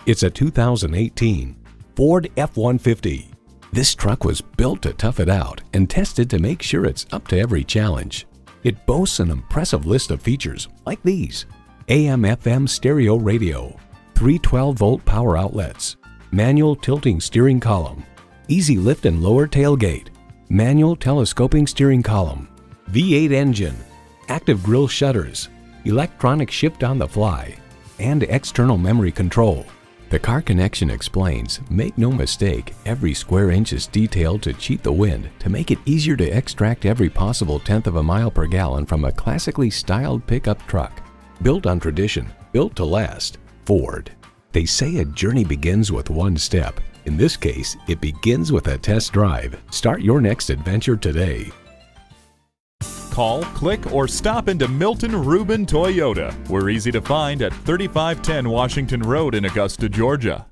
It's a 2018 Ford F-150. This truck was built to tough it out and tested to make sure it's up to every challenge. It boasts an impressive list of features like these: AM/FM stereo radio, 3 12-volt power outlets, manual tilting steering column, easy lift and lower tailgate, manual telescoping steering column, V8 engine, active grille shutters, electronic shift on the fly, and external memory control. The Car Connection explains, make no mistake, every square inch is detailed to cheat the wind to make it easier to extract every possible tenth of a mile per gallon from a classically styled pickup truck. Built on tradition, built to last. Ford. They say a journey begins with one step. In this case, it begins with a test drive. Start your next adventure today. Call, click, or stop into Milton Ruben Toyota. We're easy to find at 3510 Washington Road in Augusta, Georgia.